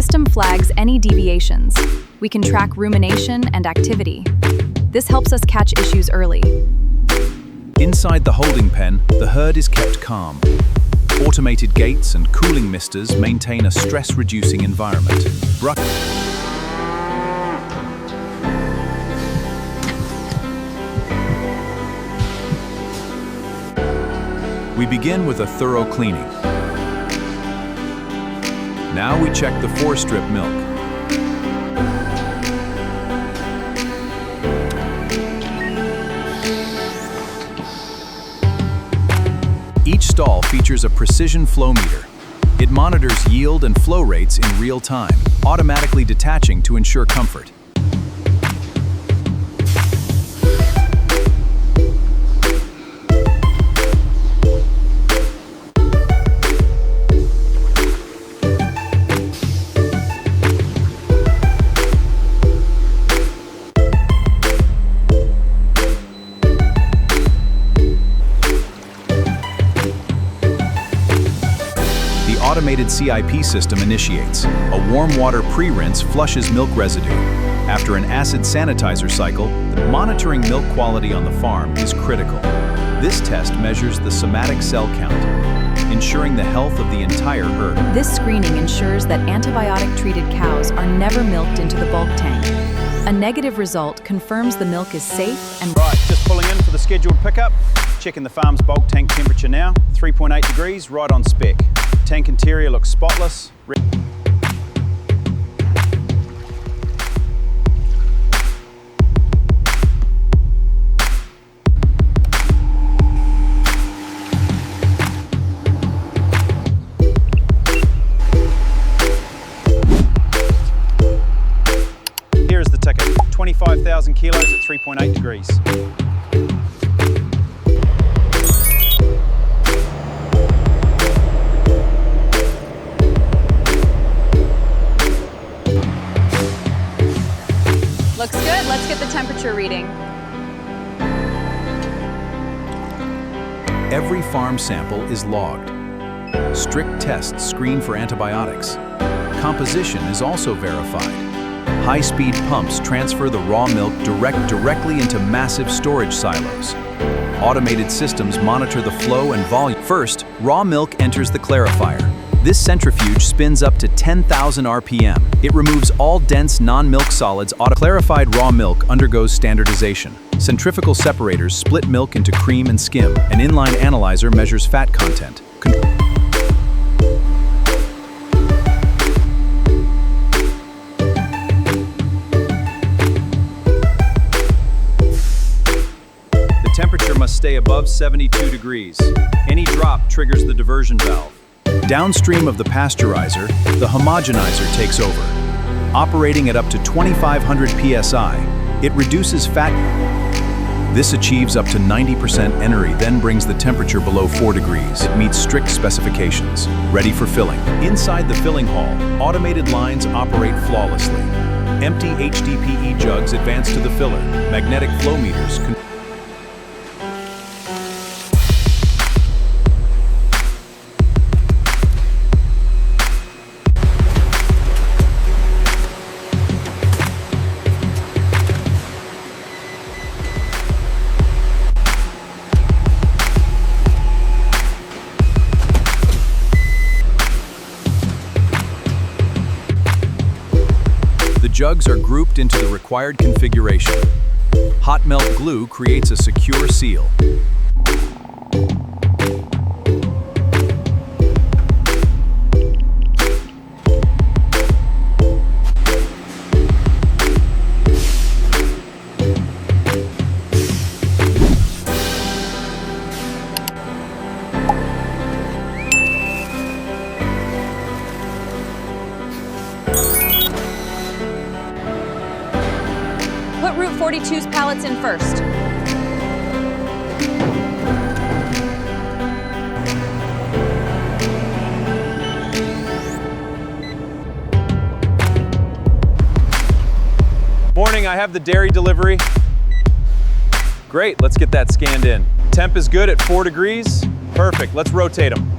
system flags any deviations. We can track rumination and activity. This helps us catch issues early. Inside the holding pen, the herd is kept calm. Automated gates and cooling misters maintain a stress-reducing environment. We begin with a thorough cleaning. Now we check the 4-strip milk. Each stall features a precision flow meter. It monitors yield and flow rates in real time, automatically detaching to ensure comfort. The automated CIP system initiates. A warm water pre-rinse flushes milk residue. After an acid sanitizer cycle, monitoring milk quality on the farm is critical. This test measures the somatic cell count, ensuring the health of the entire herd. This screening ensures that antibiotic-treated cows are never milked into the bulk tank. A negative result confirms the milk is safe and... Right, just pulling in for the scheduled pickup. Checking the farm's bulk tank temperature now, 3.8 degrees, right on spec. Tank interior looks spotless. Here's the ticket, 25,000 kilos at 3.8 degrees. Looks good. Let's get the temperature reading. Every farm sample is logged. Strict tests screen for antibiotics. Composition is also verified. High-speed pumps transfer the raw milk directly into massive storage silos. Automated systems monitor the flow and volume. First, raw milk enters the clarifier. This centrifuge spins up to 10,000 RPM. It removes all dense non-milk solids. Clarified raw milk undergoes standardization. Centrifugal separators split milk into cream and skim. An inline analyzer measures fat content. The temperature must stay above 72 degrees. Any drop triggers the diversion valve. Downstream of the pasteurizer, the homogenizer takes over. Operating at up to 2,500 psi, it reduces fat. This achieves up to 90% energy, then brings the temperature below 4 degrees. It meets strict specifications, ready for filling. Inside the filling hall, automated lines operate flawlessly. Empty HDPE jugs advance to the filler. Magnetic flow meters jugs are grouped into the required configuration. Hot melt glue creates a secure seal. Put Route 42's pallets in first. Morning, I have the dairy delivery. Great, let's get that scanned in. Temp is good at 4 degrees. Perfect, let's rotate them.